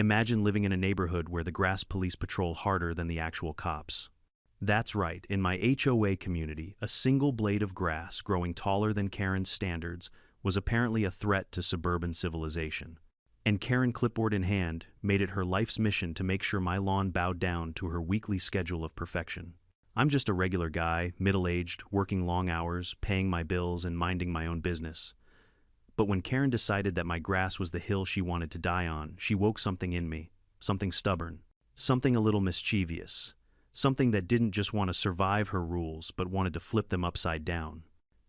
Imagine living in a neighborhood where the grass police patrol harder than the actual cops. That's right, in my HOA community, a single blade of grass growing taller than Karen's standards was apparently a threat to suburban civilization. And Karen, clipboard in hand, made it her life's mission to make sure my lawn bowed down to her weekly schedule of perfection. I'm just a regular guy, middle-aged, working long hours, paying my bills, and minding my own business. But when Karen decided that my grass was the hill she wanted to die on, she woke something in me, something stubborn, something a little mischievous, something that didn't just want to survive her rules but wanted to flip them upside down.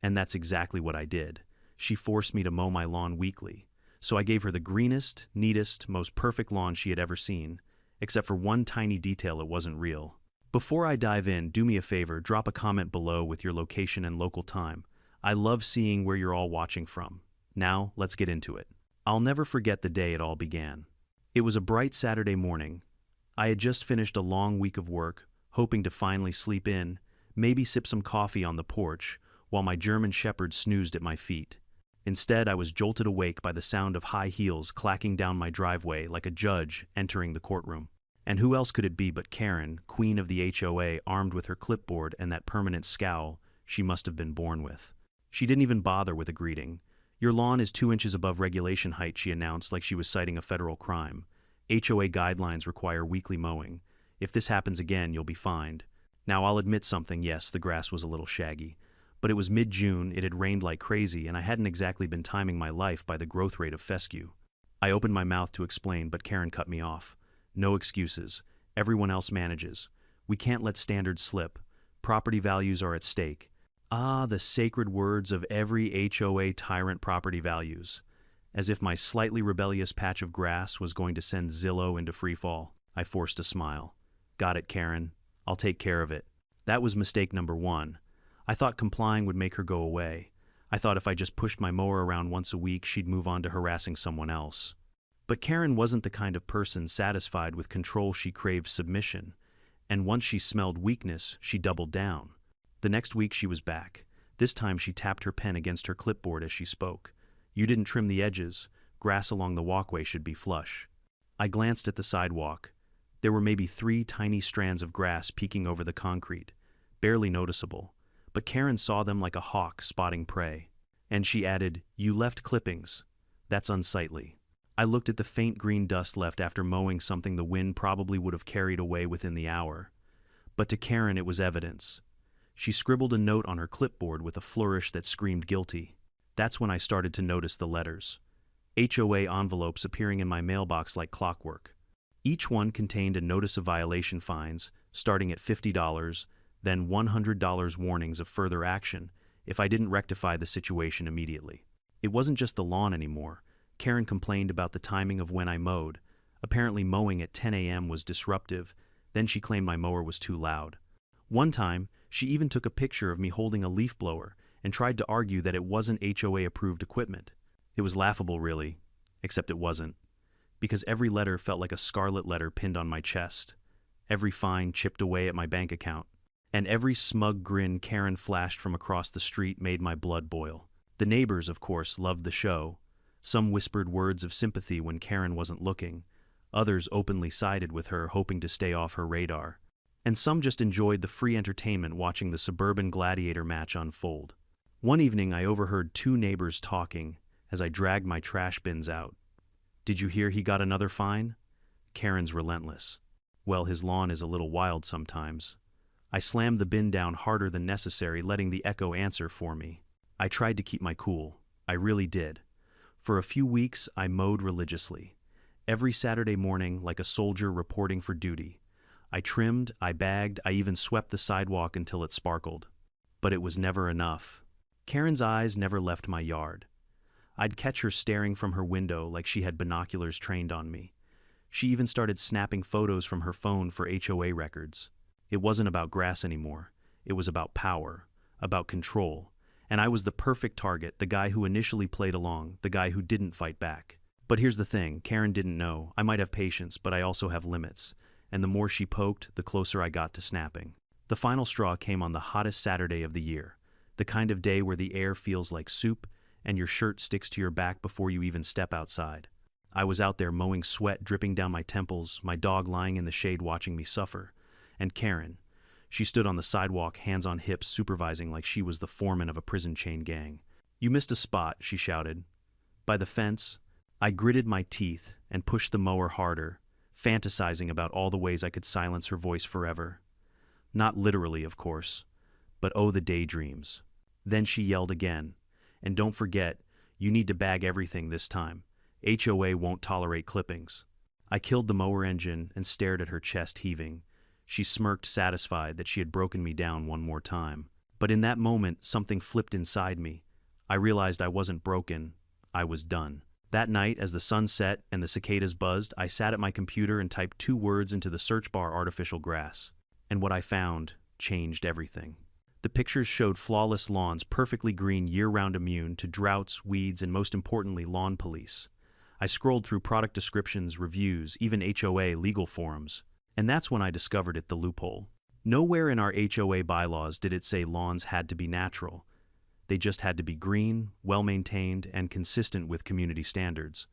And that's exactly what I did. She forced me to mow my lawn weekly, so I gave her the greenest, neatest, most perfect lawn she had ever seen, except for one tiny detail: it wasn't real. Before I dive in, do me a favor, drop a comment below with your location and local time. I love seeing where you're all watching from. Now, let's get into it. I'll never forget the day it all began. It was a bright Saturday morning. I had just finished a long week of work, hoping to finally sleep in, maybe sip some coffee on the porch, while my German shepherd snoozed at my feet. Instead, I was jolted awake by the sound of high heels clacking down my driveway like a judge entering the courtroom. And who else could it be but Karen, queen of the HOA, armed with her clipboard and that permanent scowl she must have been born with. She didn't even bother with a greeting. "Your lawn is 2 inches above regulation height," she announced like she was citing a federal crime. "HOA guidelines require weekly mowing. If this happens again, you'll be fined." Now, I'll admit something, yes, the grass was a little shaggy. But it was mid-June, it had rained like crazy, and I hadn't exactly been timing my life by the growth rate of fescue. I opened my mouth to explain, but Karen cut me off. "No excuses. Everyone else manages. We can't let standards slip. Property values are at stake." Ah, the sacred words of every HOA tyrant: property values. As if my slightly rebellious patch of grass was going to send Zillow into freefall. I forced a smile. "Got it, Karen. I'll take care of it." That was mistake number one. I thought complying would make her go away. I thought if I just pushed my mower around once a week, she'd move on to harassing someone else. But Karen wasn't the kind of person satisfied with control. She craved submission. And once she smelled weakness, she doubled down. The next week she was back. This time she tapped her pen against her clipboard as she spoke. "You didn't trim the edges. Grass along the walkway should be flush." I glanced at the sidewalk. There were maybe 3 tiny strands of grass peeking over the concrete, barely noticeable. But Karen saw them like a hawk spotting prey. And she added, "You left clippings. That's unsightly." I looked at the faint green dust left after mowing something the wind probably would have carried away within the hour. But to Karen it was evidence. She scribbled a note on her clipboard with a flourish that screamed guilty. That's when I started to notice the letters. HOA envelopes appearing in my mailbox like clockwork. Each one contained a notice of violation fines, starting at $50, then $100 warnings of further action if I didn't rectify the situation immediately. It wasn't just the lawn anymore. Karen complained about the timing of when I mowed. Apparently mowing at 10 a.m. was disruptive. Then she claimed my mower was too loud. One time, she even took a picture of me holding a leaf blower and tried to argue that it wasn't HOA-approved equipment. It was laughable, really, except it wasn't, because every letter felt like a scarlet letter pinned on my chest. Every fine chipped away at my bank account. And every smug grin Karen flashed from across the street made my blood boil. The neighbors, of course, loved the show. Some whispered words of sympathy when Karen wasn't looking. Others openly sided with her, hoping to stay off her radar. And some just enjoyed the free entertainment watching the suburban gladiator match unfold. One evening, I overheard 2 neighbors talking as I dragged my trash bins out. "Did you hear he got another fine?" Karen's relentless. "Well, his lawn is a little wild sometimes." I slammed the bin down harder than necessary, letting the echo answer for me. I tried to keep my cool. I really did. For a few weeks, I mowed religiously. Every Saturday morning, like a soldier reporting for duty. I trimmed, I bagged, I even swept the sidewalk until it sparkled. But it was never enough. Karen's eyes never left my yard. I'd catch her staring from her window like she had binoculars trained on me. She even started snapping photos from her phone for HOA records. It wasn't about grass anymore. It was about power, about control. And I was the perfect target, the guy who initially played along, the guy who didn't fight back. But here's the thing, Karen didn't know. I might have patience, but I also have limits. And the more she poked, the closer I got to snapping. The final straw came on the hottest Saturday of the year, the kind of day where the air feels like soup and your shirt sticks to your back before you even step outside. I was out there mowing, sweat dripping down my temples, my dog lying in the shade watching me suffer. And Karen, she stood on the sidewalk, hands on hips, supervising like she was the foreman of a prison chain gang. "You missed a spot," she shouted. "By the fence." I gritted my teeth and pushed the mower harder, fantasizing about all the ways I could silence her voice forever. Not literally, of course, but oh, the daydreams. Then she yelled again. "And don't forget, you need to bag everything this time. HOA won't tolerate clippings." I killed the mower engine and stared at her, chest heaving. She smirked, satisfied that she had broken me down one more time. But in that moment, something flipped inside me. I realized I wasn't broken. I was done. That night, as the sun set and the cicadas buzzed, I sat at my computer and typed 2 words into the search bar: artificial grass. And what I found changed everything. The pictures showed flawless lawns, perfectly green, year-round, immune to droughts, weeds, and most importantly, lawn police. I scrolled through product descriptions, reviews, even HOA legal forums. And that's when I discovered it, the loophole. Nowhere in our HOA bylaws did it say lawns had to be natural. They just had to be green, well-maintained, and consistent with community standards.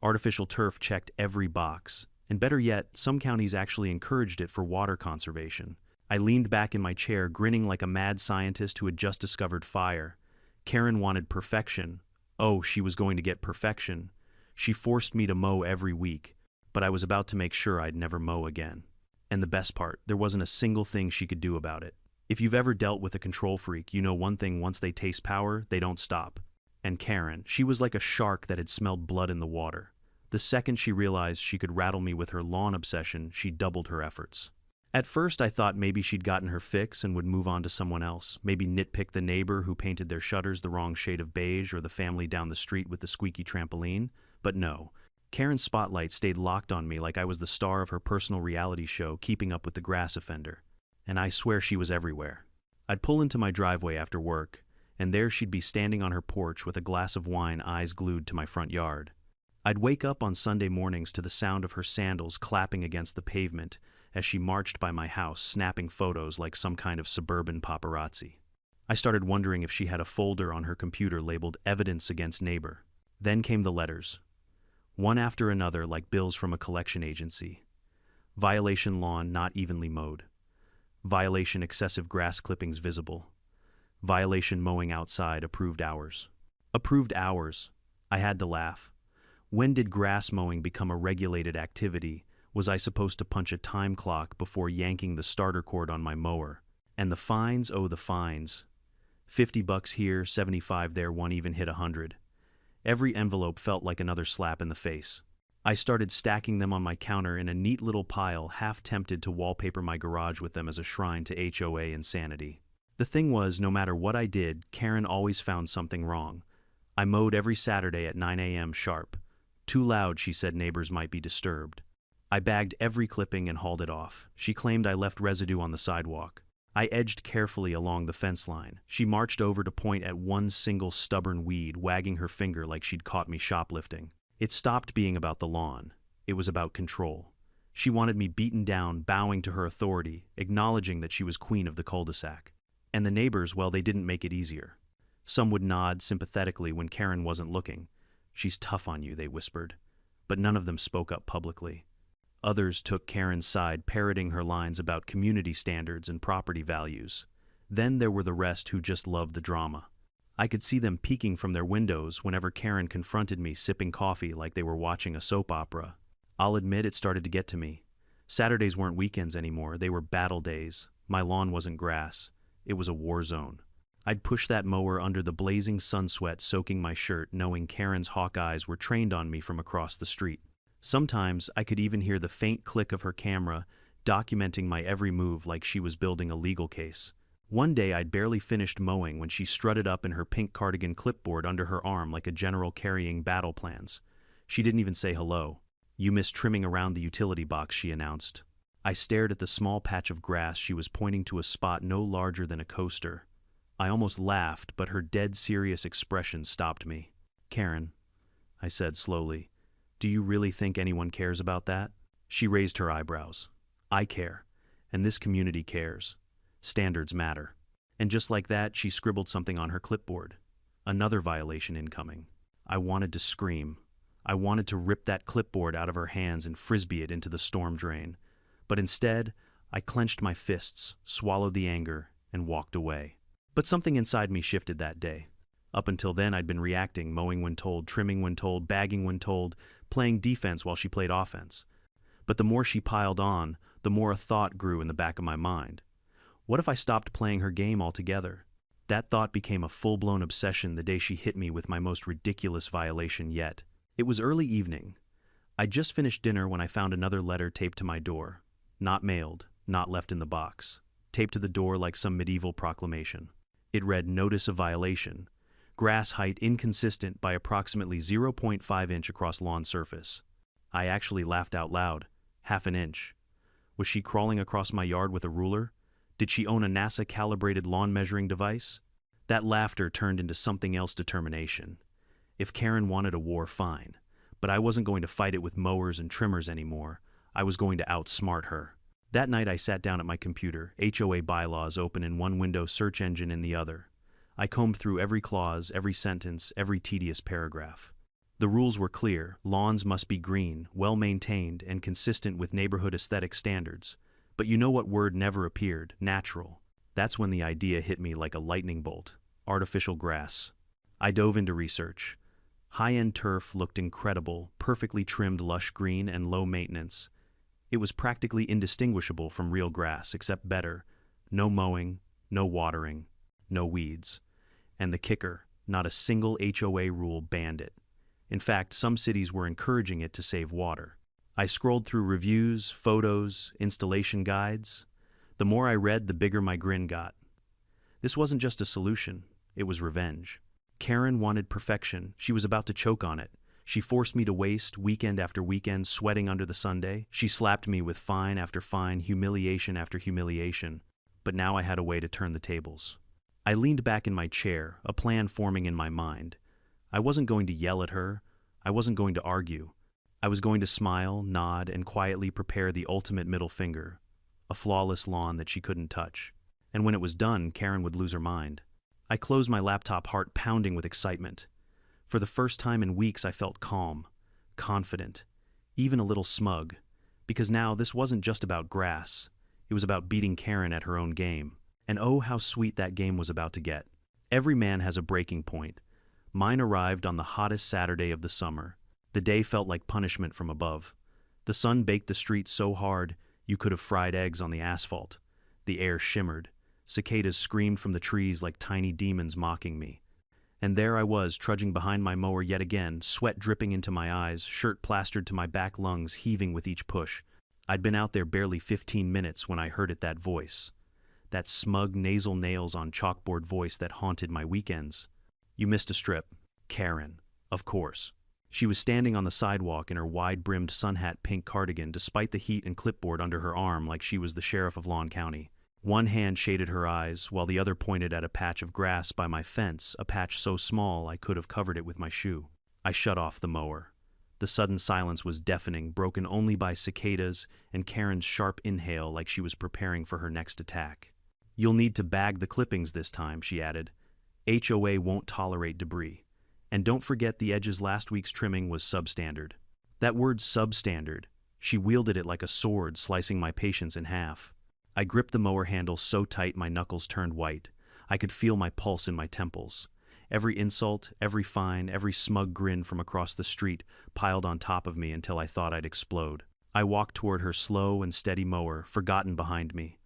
Artificial turf checked every box, and better yet, some counties actually encouraged it for water conservation. I leaned back in my chair, grinning like a mad scientist who had just discovered fire. Karen wanted perfection. Oh, she was going to get perfection. She forced me to mow every week, but I was about to make sure I'd never mow again. And the best part, there wasn't a single thing she could do about it. If you've ever dealt with a control freak, you know one thing: once they taste power, they don't stop. And Karen, she was like a shark that had smelled blood in the water. The second she realized she could rattle me with her lawn obsession, she doubled her efforts. At first, I thought maybe she'd gotten her fix and would move on to someone else, maybe nitpick the neighbor who painted their shutters the wrong shade of beige or the family down the street with the squeaky trampoline. But no. Karen's spotlight stayed locked on me like I was the star of her personal reality show, Keeping Up with the Grass Offender. And I swear she was everywhere. I'd pull into my driveway after work, and there she'd be standing on her porch with a glass of wine, eyes glued to my front yard. I'd wake up on Sunday mornings to the sound of her sandals clapping against the pavement as she marched by my house, snapping photos like some kind of suburban paparazzi. I started wondering if she had a folder on her computer labeled "Evidence Against Neighbor." Then came the letters, one after another like bills from a collection agency. Violation: lawn not evenly mowed. Violation: excessive grass clippings visible. Violation: mowing outside, approved hours. Approved hours. I had to laugh. When did grass mowing become a regulated activity? Was I supposed to punch a time clock before yanking the starter cord on my mower? And the fines, oh the fines. $50 here, 75 there, one even hit 100. Every envelope felt like another slap in the face. I started stacking them on my counter in a neat little pile, half tempted to wallpaper my garage with them as a shrine to HOA insanity. The thing was, no matter what I did, Karen always found something wrong. I mowed every Saturday at 9 a.m. sharp. Too loud, she said neighbors might be disturbed. I bagged every clipping and hauled it off. She claimed I left residue on the sidewalk. I edged carefully along the fence line. She marched over to point at one single stubborn weed, wagging her finger like she'd caught me shoplifting. It stopped being about the lawn. It was about control. She wanted me beaten down, bowing to her authority, acknowledging that she was queen of the cul-de-sac. And the neighbors, well, they didn't make it easier. Some would nod sympathetically when Karen wasn't looking. "She's tough on you," they whispered. But none of them spoke up publicly. Others took Karen's side, parroting her lines about community standards and property values. Then there were the rest who just loved the drama. I could see them peeking from their windows whenever Karen confronted me, sipping coffee like they were watching a soap opera. I'll admit it started to get to me. Saturdays weren't weekends anymore, they were battle days. My lawn wasn't grass. It was a war zone. I'd push that mower under the blazing sun, sweat soaking my shirt, knowing Karen's hawk eyes were trained on me from across the street. Sometimes I could even hear the faint click of her camera, documenting my every move like she was building a legal case. One day I'd barely finished mowing when she strutted up in her pink cardigan, clipboard under her arm like a general carrying battle plans. She didn't even say hello. "You missed trimming around the utility box," she announced. I stared at the small patch of grass she was pointing to, a spot no larger than a coaster. I almost laughed, but her dead serious expression stopped me. "Karen," I said slowly, "do you really think anyone cares about that?" She raised her eyebrows. "I care, and this community cares. Standards matter." And just like that, she scribbled something on her clipboard. Another violation incoming. I wanted to scream. I wanted to rip that clipboard out of her hands and frisbee it into the storm drain. But instead, I clenched my fists, swallowed the anger, and walked away. But something inside me shifted that day. Up until then, I'd been reacting, mowing when told, trimming when told, bagging when told, playing defense while she played offense. But the more she piled on, the more a thought grew in the back of my mind. What if I stopped playing her game altogether? That thought became a full-blown obsession the day she hit me with my most ridiculous violation yet. It was early evening. I'd just finished dinner when I found another letter taped to my door. Not mailed, not left in the box. Taped to the door like some medieval proclamation. It read, "Notice of violation. Grass height inconsistent by approximately 0.5 inch across lawn surface." I actually laughed out loud. Half an inch. Was she crawling across my yard with a ruler? Did she own a NASA-calibrated lawn measuring device? That laughter turned into something else: determination. If Karen wanted a war, fine. But I wasn't going to fight it with mowers and trimmers anymore. I was going to outsmart her. That night I sat down at my computer, HOA bylaws open in one window, search engine in the other. I combed through every clause, every sentence, every tedious paragraph. The rules were clear. Lawns must be green, well-maintained, and consistent with neighborhood aesthetic standards. But you know what word never appeared? Natural. That's when the idea hit me like a lightning bolt. Artificial grass. I dove into research. High-end turf looked incredible, perfectly trimmed lush green and low maintenance. It was practically indistinguishable from real grass, except better. No mowing, no watering, no weeds. And the kicker, not a single HOA rule banned it. In fact, some cities were encouraging it to save water. I scrolled through reviews, photos, installation guides. The more I read, the bigger my grin got. This wasn't just a solution, it was revenge. Karen wanted perfection. She was about to choke on it. She forced me to waste weekend after weekend sweating under the Sunday. She slapped me with fine after fine, humiliation after humiliation. But now I had a way to turn the tables. I leaned back in my chair, a plan forming in my mind. I wasn't going to yell at her. I wasn't going to argue. I was going to smile, nod, and quietly prepare the ultimate middle finger, a flawless lawn that she couldn't touch. And when it was done, Karen would lose her mind. I closed my laptop, heart pounding with excitement. For the first time in weeks, I felt calm, confident, even a little smug, because now this wasn't just about grass. It was about beating Karen at her own game. And oh, how sweet that game was about to get. Every man has a breaking point. Mine arrived on the hottest Saturday of the summer. The day felt like punishment from above. The sun baked the streets so hard, you could have fried eggs on the asphalt. The air shimmered. Cicadas screamed from the trees like tiny demons mocking me. And there I was, trudging behind my mower yet again, sweat dripping into my eyes, shirt plastered to my back lungs, heaving with each push. I'd been out there barely 15 minutes when I heard it, that voice. That smug nasal nails on chalkboard voice that haunted my weekends. "You missed a strip." Karen. Of course. She was standing on the sidewalk in her wide-brimmed sun-hat pink cardigan, despite the heat, and clipboard under her arm like she was the sheriff of Lawn County. One hand shaded her eyes, while the other pointed at a patch of grass by my fence, a patch so small I could have covered it with my shoe. I shut off the mower. The sudden silence was deafening, broken only by cicadas and Karen's sharp inhale like she was preparing for her next attack. "You'll need to bag the clippings this time," she added. "HOA won't tolerate debris. And don't forget the edges. Last week's trimming was substandard." That word, substandard, she wielded it like a sword, slicing my patience in half. I gripped the mower handle so tight my knuckles turned white. I could feel my pulse in my temples. Every insult, every fine, every smug grin from across the street piled on top of me until I thought I'd explode. I walked toward her slow and steady mower, forgotten behind me.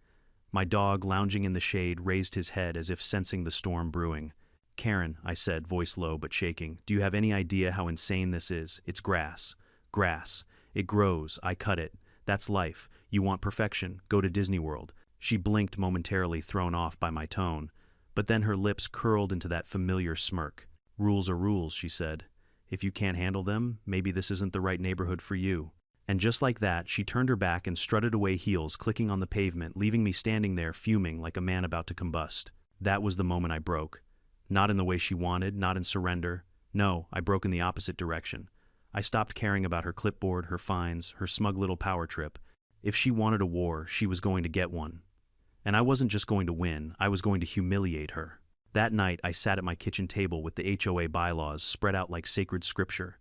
My dog, lounging in the shade, raised his head as if sensing the storm brewing. "Karen," I said, voice low but shaking, "do you have any idea how insane this is? It's grass. Grass. It grows. I cut it. That's life. You want perfection? Go to Disney World." She blinked, momentarily thrown off by my tone, but then her lips curled into that familiar smirk. "Rules are rules," she said. "If you can't handle them, maybe this isn't the right neighborhood for you." And just like that, she turned her back and strutted away, heels clicking on the pavement, leaving me standing there fuming like a man about to combust. That was the moment I broke. Not in the way she wanted, not in surrender. No, I broke in the opposite direction. I stopped caring about her clipboard, her fines, her smug little power trip. If she wanted a war, she was going to get one. And I wasn't just going to win, I was going to humiliate her. That night, I sat at my kitchen table with the HOA bylaws spread out like sacred scripture.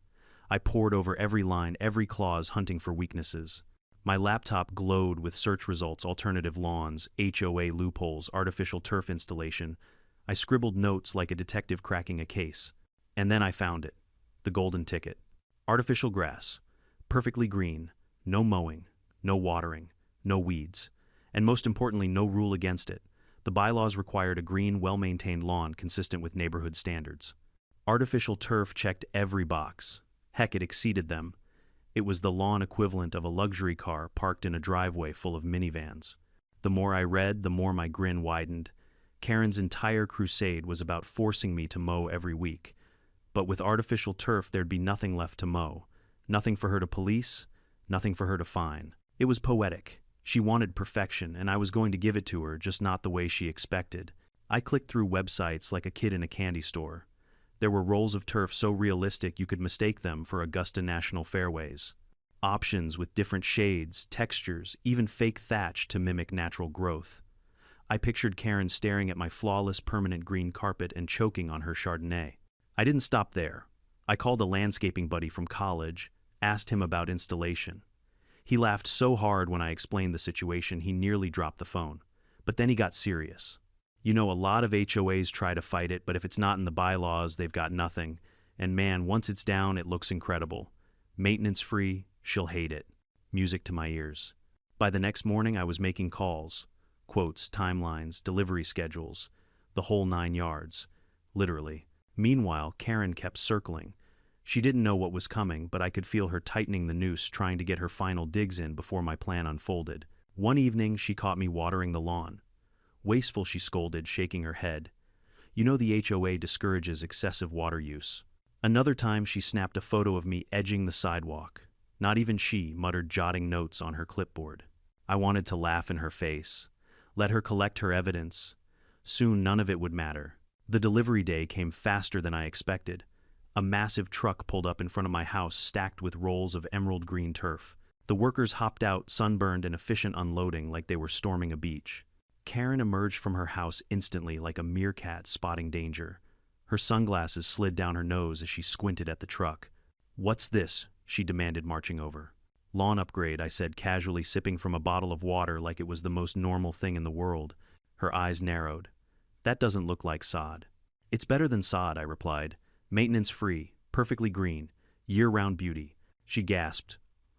I pored over every line, every clause, hunting for weaknesses. My laptop glowed with search results: alternative lawns, HOA loopholes, artificial turf installation. I scribbled notes like a detective cracking a case. And then I found it. The golden ticket. Artificial grass. Perfectly green. No mowing. No watering. No weeds. And most importantly, no rule against it. The bylaws required a green, well-maintained lawn consistent with neighborhood standards. Artificial turf checked every box. Heck, it exceeded them. It was the lawn equivalent of a luxury car parked in a driveway full of minivans. The more I read, the more my grin widened. Karen's entire crusade was about forcing me to mow every week. But with artificial turf, there'd be nothing left to mow. Nothing for her to police, nothing for her to fine. It was poetic. She wanted perfection, and I was going to give it to her, just not the way she expected. I clicked through websites like a kid in a candy store. There were rolls of turf so realistic you could mistake them for Augusta National Fairways. Options with different shades, textures, even fake thatch to mimic natural growth. I pictured Karen staring at my flawless permanent green carpet and choking on her Chardonnay. I didn't stop there. I called a landscaping buddy from college, asked him about installation. He laughed so hard when I explained the situation he nearly dropped the phone. But then he got serious. You know, a lot of HOAs try to fight it, but if it's not in the bylaws, they've got nothing. And man, once it's down, it looks incredible. Maintenance-free, she'll hate it. Music to my ears. By the next morning, I was making calls. Quotes, timelines, delivery schedules. The whole 9 yards. Literally. Meanwhile, Karen kept circling. She didn't know what was coming, but I could feel her tightening the noose, trying to get her final digs in before my plan unfolded. One evening, she caught me watering the lawn. Wasteful, she scolded, shaking her head. You know the HOA discourages excessive water use. Another time, she snapped a photo of me edging the sidewalk. Not even she muttered, jotting notes on her clipboard. I wanted to laugh in her face. Let her collect her evidence. Soon, none of it would matter. The delivery day came faster than I expected. A massive truck pulled up in front of my house, stacked with rolls of emerald green turf. The workers hopped out, sunburned and efficient, unloading like they were storming a beach. Karen emerged from her house instantly, like a meerkat spotting danger. Her sunglasses slid down her nose as she squinted at the truck. "What's this?" she demanded, marching over. "Lawn upgrade," I said, casually, sipping from a bottle of water like it was the most normal thing in the world. Her eyes narrowed. "That doesn't look like sod." "It's better than sod," I replied. "Maintenance-free, perfectly green, year-round beauty." She gasped,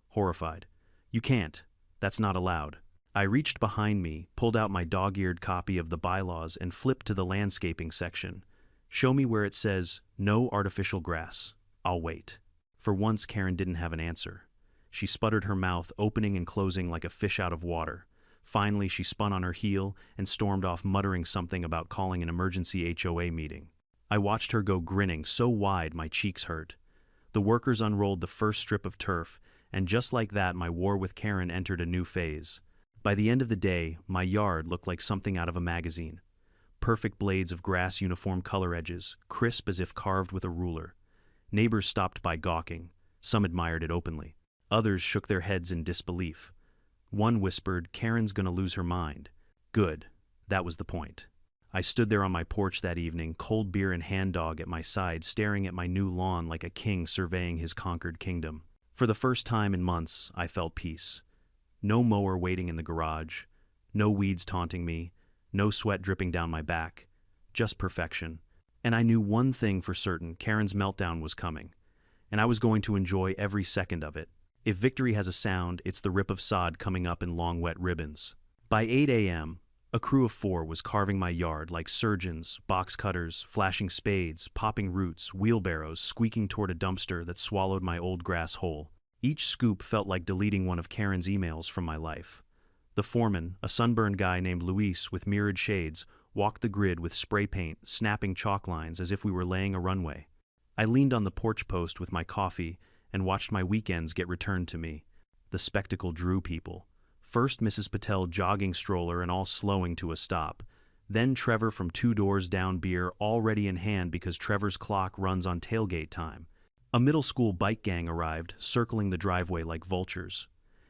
horrified. "You can't. That's not allowed." I reached behind me, pulled out my dog-eared copy of the bylaws, and flipped to the landscaping section. "Show me where it says, no artificial grass. I'll wait." For once, Karen didn't have an answer. She sputtered, her mouth opening and closing like a fish out of water. Finally, she spun on her heel and stormed off, muttering something about calling an emergency HOA meeting. I watched her go, grinning so wide my cheeks hurt. The workers unrolled the first strip of turf, and just like that, my war with Karen entered a new phase. By the end of the day, my yard looked like something out of a magazine. Perfect blades of grass, uniform color edges, crisp as if carved with a ruler. Neighbors stopped by gawking. Some admired it openly. Others shook their heads in disbelief. One whispered, "Karen's gonna lose her mind." Good. That was the point. I stood there on my porch that evening, cold beer and hand dog at my side, staring at my new lawn like a king surveying his conquered kingdom. For the first time in months, I felt peace. No mower waiting in the garage, no weeds taunting me, no sweat dripping down my back, just perfection. And I knew one thing for certain: Karen's meltdown was coming, and I was going to enjoy every second of it. If victory has a sound, it's the rip of sod coming up in long wet ribbons. By 8 a.m., a crew of 4 was carving my yard like surgeons, box cutters, flashing spades, popping roots, wheelbarrows squeaking toward a dumpster that swallowed my old grass whole. Each scoop felt like deleting one of Karen's emails from my life. The foreman, a sunburned guy named Luis with mirrored shades, walked the grid with spray paint, snapping chalk lines as if we were laying a runway. I leaned on the porch post with my coffee and watched my weekends get returned to me. The spectacle drew people. First, Mrs. Patel jogging stroller and all slowing to a stop. Then Trevor from 2 doors down, beer already in hand because Trevor's clock runs on tailgate time. A middle school bike gang arrived, circling the driveway like vultures.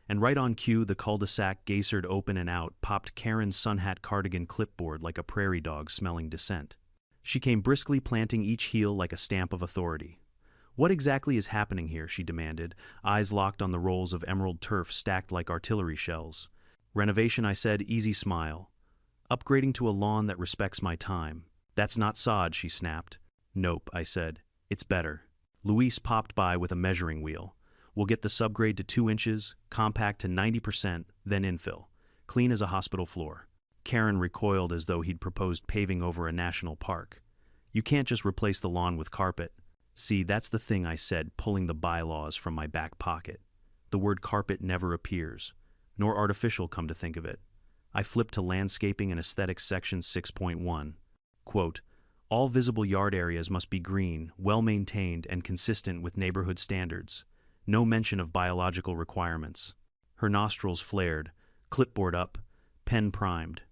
And right on cue, the cul-de-sac gasered open and out popped Karen's sun hat cardigan clipboard like a prairie dog smelling dissent. She came briskly, planting each heel like a stamp of authority. What exactly is happening here? She demanded, eyes locked on the rolls of emerald turf stacked like artillery shells. Renovation, I said, easy smile. Upgrading to a lawn that respects my time. That's not sod, she snapped. Nope, I said. It's better. Luis popped by with a measuring wheel. We'll get the subgrade to 2 inches, compact to 90%, then infill. Clean as a hospital floor. Karen recoiled as though he'd proposed paving over a national park. You can't just replace the lawn with carpet. See, that's the thing, I said, pulling the bylaws from my back pocket. The word carpet never appears, nor artificial, come to think of it. I flipped to Landscaping and Aesthetics section 6.1. Quote, all visible yard areas must be green, well-maintained, and consistent with neighborhood standards. No mention of biological requirements. Her nostrils flared, clipboard up, pen primed.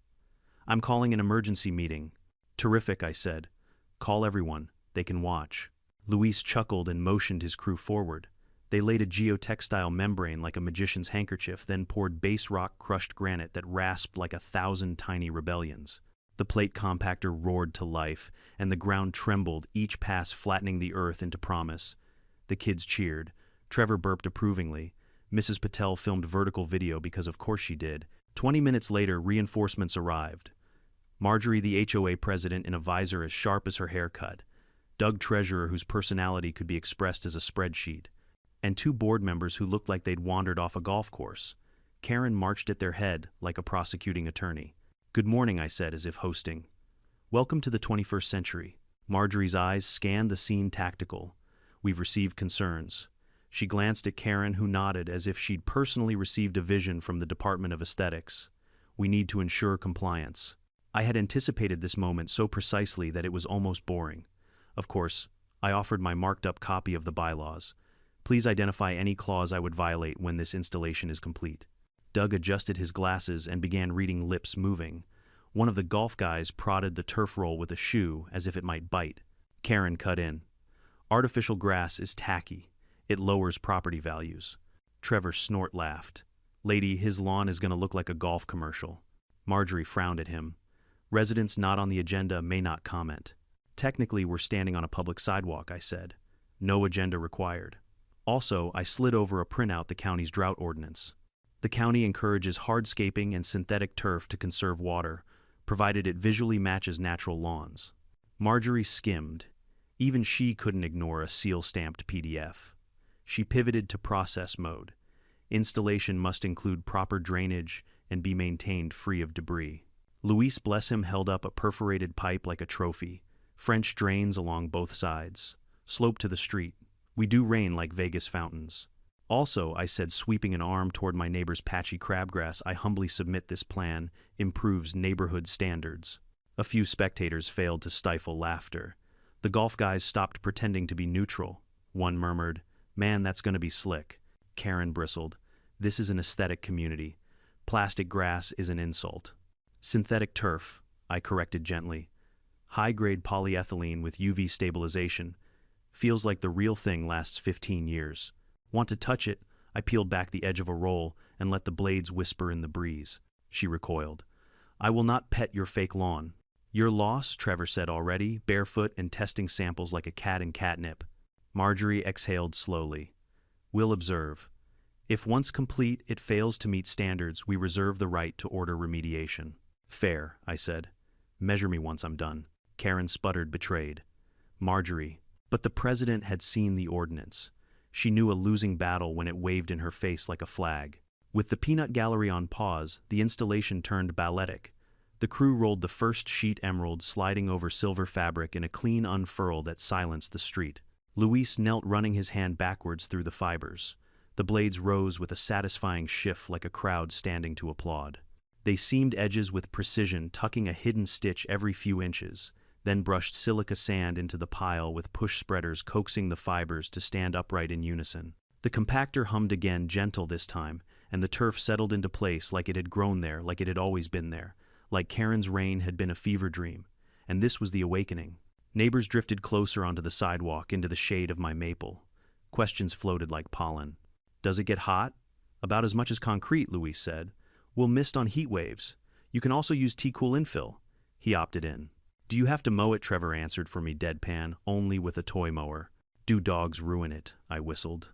I'm calling an emergency meeting. Terrific, I said. Call everyone. They can watch. Luis chuckled and motioned his crew forward. They laid a geotextile membrane like a magician's handkerchief, then poured base rock crushed granite that rasped like 1,000 tiny rebellions. The plate compactor roared to life, and the ground trembled, each pass flattening the earth into promise. The kids cheered. Trevor burped approvingly. Mrs. Patel filmed vertical video because of course she did. 20 minutes later, reinforcements arrived. Marjorie, the HOA president, in a visor as sharp as her haircut. Doug, treasurer, whose personality could be expressed as a spreadsheet. And 2 board members who looked like they'd wandered off a golf course. Karen marched at their head like a prosecuting attorney. Good morning, I said, as if hosting. Welcome to the 21st century. Marjorie's eyes scanned the scene tactical. We've received concerns. She glanced at Karen, who nodded as if she'd personally received a vision from the Department of Aesthetics. We need to ensure compliance. I had anticipated this moment so precisely that it was almost boring. Of course, I offered my marked-up copy of the bylaws. Please identify any clause I would violate when this installation is complete. Doug adjusted his glasses and began reading, lips moving. One of the golf guys prodded the turf roll with a shoe as if it might bite. Karen cut in. Artificial grass is tacky. It lowers property values. Trevor snort laughed. Lady, his lawn is going to look like a golf commercial. Marjorie frowned at him. Residents not on the agenda may not comment. Technically, we're standing on a public sidewalk, I said. No agenda required. Also, I slid over a printout the county's drought ordinance. The county encourages hardscaping and synthetic turf to conserve water, provided it visually matches natural lawns. Marjorie skimmed. Even she couldn't ignore a seal-stamped PDF. She pivoted to process mode. Installation must include proper drainage and be maintained free of debris. Luis, bless him, held up a perforated pipe like a trophy. French drains along both sides. Slope to the street. We do rain like Vegas fountains. Also, I said, sweeping an arm toward my neighbor's patchy crabgrass, I humbly submit this plan improves neighborhood standards. A few spectators failed to stifle laughter. The golf guys stopped pretending to be neutral. One murmured, "Man, that's going to be slick." Karen bristled. "This is an aesthetic community. Plastic grass is an insult." Synthetic turf, I corrected gently. High-grade polyethylene with UV stabilization. Feels like the real thing lasts 15 years. Want to touch it? I peeled back the edge of a roll and let the blades whisper in the breeze. She recoiled. "I will not pet your fake lawn." "Your loss," Trevor said already, barefoot and testing samples like a cat in catnip. Marjorie exhaled slowly. "We'll observe. If once complete it fails to meet standards, we reserve the right to order remediation." "Fair," I said. "Measure me once I'm done." Karen sputtered, betrayed. Marjorie. But the president had seen the ordinance. She knew a losing battle when it waved in her face like a flag. With the peanut gallery on pause, the installation turned balletic. The crew rolled the first sheet emerald sliding over silver fabric in a clean unfurl that silenced the street. Luis knelt, running his hand backwards through the fibers. The blades rose with a satisfying shift like a crowd standing to applaud. They seamed edges with precision, tucking a hidden stitch every few inches, then brushed silica sand into the pile with push spreaders coaxing the fibers to stand upright in unison. The compactor hummed again, gentle this time, and the turf settled into place like it had grown there, like it had always been there, like Karen's reign had been a fever dream. And this was the awakening. Neighbors drifted closer onto the sidewalk into the shade of my maple. Questions floated like pollen. "Does it get hot?" "About as much as concrete," Luis said. "We'll mist on heat waves. You can also use T-Cool infill." He opted in. "Do you have to mow it?" Trevor answered for me deadpan, "only with a toy mower." Do dogs ruin it? I whistled.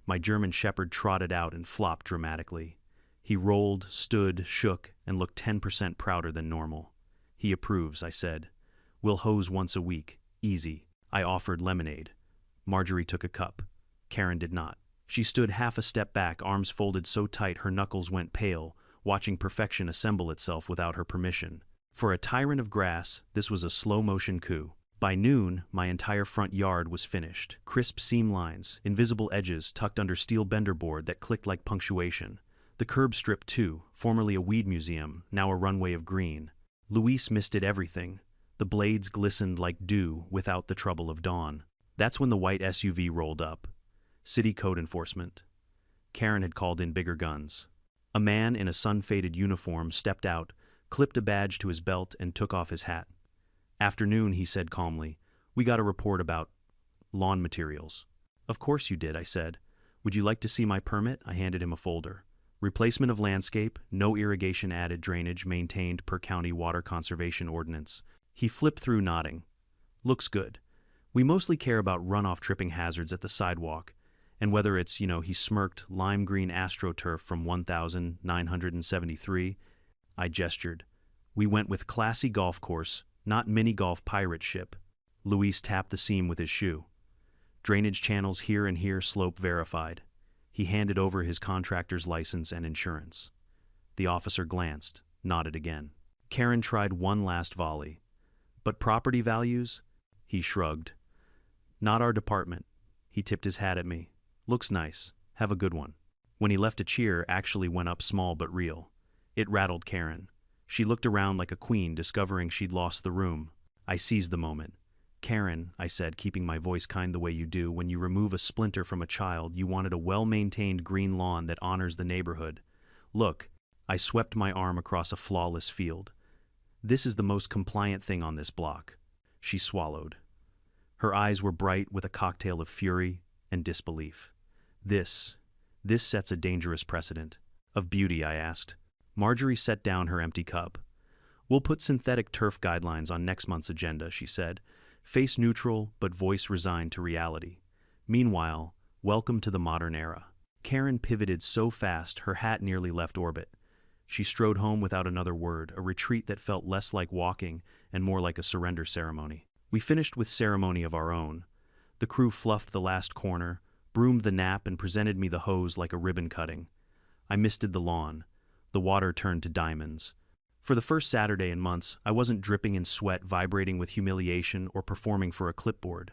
My German shepherd trotted out and flopped dramatically. He rolled, stood, shook, and looked 10% prouder than normal. He approves, I said. We'll hose once a week. Easy. I offered lemonade. Marjorie took a cup. Karen did not. She stood half a step back, arms folded so tight her knuckles went pale, watching perfection assemble itself without her permission. For a tyrant of grass, this was a slow-motion coup. By noon, my entire front yard was finished. Crisp seam lines, invisible edges tucked under steel bender board that clicked like punctuation. The curb strip, too, formerly a weed museum, now a runway of green. Luis misted everything. The blades glistened like dew without the trouble of dawn. That's when the white SUV rolled up. City code enforcement. Karen had called in bigger guns. A man in a sun-faded uniform stepped out, clipped a badge to his belt, and took off his hat. Afternoon, he said calmly. We got a report about lawn materials. Of course you did, I said. Would you like to see my permit? I handed him a folder. Replacement of landscape, no irrigation added drainage maintained per county water conservation ordinance. He flipped through nodding. Looks good. We mostly care about runoff tripping hazards at the sidewalk, and whether it's, he smirked, lime green astroturf from 1973. I gestured. We went with classy golf course, not mini-golf pirate ship. Luis tapped the seam with his shoe. Drainage channels here and here, slope verified. He handed over his contractor's license and insurance. The officer glanced, nodded again. Karen tried one last volley. But property values? He shrugged. Not our department. He tipped his hat at me. Looks nice. Have a good one. When he left, a cheer actually went up, small but real. It rattled Karen. She looked around like a queen, discovering she'd lost the room. I seized the moment. Karen, I said, keeping my voice kind the way you do, when you remove a splinter from a child, you wanted a well-maintained green lawn that honors the neighborhood. Look, I swept my arm across a flawless field. This is the most compliant thing on this block. She swallowed. Her eyes were bright with a cocktail of fury and disbelief. This sets a dangerous precedent. Of beauty, I asked. Marjorie set down her empty cup. We'll put synthetic turf guidelines on next month's agenda, she said. Face neutral, but voice resigned to reality. Meanwhile, welcome to the modern era. Karen pivoted so fast her hat nearly left orbit. She strode home without another word, a retreat that felt less like walking and more like a surrender ceremony. We finished with ceremony of our own. The crew fluffed the last corner, broomed the nap, and presented me the hose like a ribbon cutting. I misted the lawn. The water turned to diamonds. For the first Saturday in months, I wasn't dripping in sweat, vibrating with humiliation, or performing for a clipboard.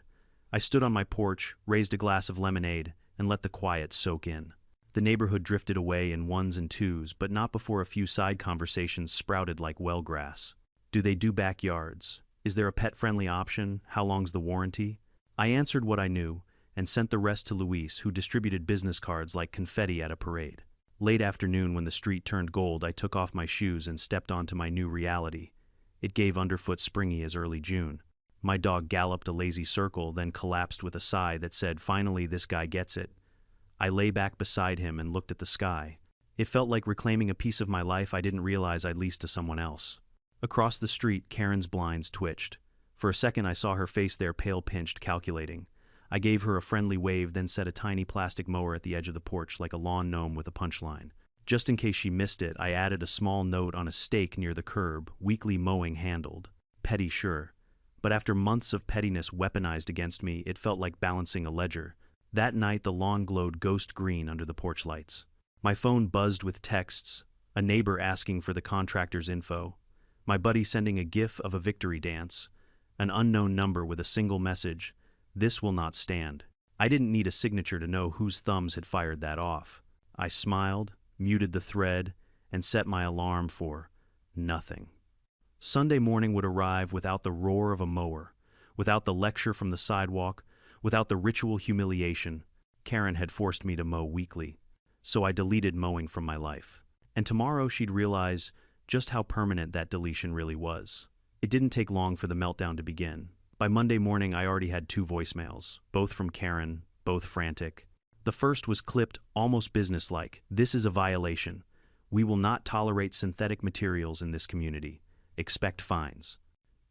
I stood on my porch, raised a glass of lemonade, and let the quiet soak in. The neighborhood drifted away in ones and twos, but not before a few side conversations sprouted like well grass. Do they do backyards? Is there a pet-friendly option? How long's the warranty? I answered what I knew, and sent the rest to Luis, who distributed business cards like confetti at a parade. Late afternoon, when the street turned gold, I took off my shoes and stepped onto my new reality. It gave underfoot springy as early June. My dog galloped a lazy circle, then collapsed with a sigh that said, finally, this guy gets it. I lay back beside him and looked at the sky. It felt like reclaiming a piece of my life I didn't realize I'd leased to someone else. Across the street, Karen's blinds twitched. For a second, I saw her face there, pale, pinched, calculating. I gave her a friendly wave, then set a tiny plastic mower at the edge of the porch like a lawn gnome with a punchline. Just in case she missed it, I added a small note on a stake near the curb, weekly mowing handled. Petty, sure. But after months of pettiness weaponized against me, it felt like balancing a ledger. That night, the lawn glowed ghost green under the porch lights. My phone buzzed with texts, a neighbor asking for the contractor's info, my buddy sending a gif of a victory dance, an unknown number with a single message, "This will not stand." I didn't need a signature to know whose thumbs had fired that off. I smiled, muted the thread, and set my alarm for nothing. Sunday morning would arrive without the roar of a mower, without the lecture from the sidewalk, without the ritual humiliation. Karen had forced me to mow weekly, so I deleted mowing from my life. And tomorrow she'd realize just how permanent that deletion really was. It didn't take long for the meltdown to begin. By Monday morning, I already had 2 voicemails, both from Karen, both frantic. The first was clipped, almost businesslike. "This is a violation. We will not tolerate synthetic materials in this community. Expect fines."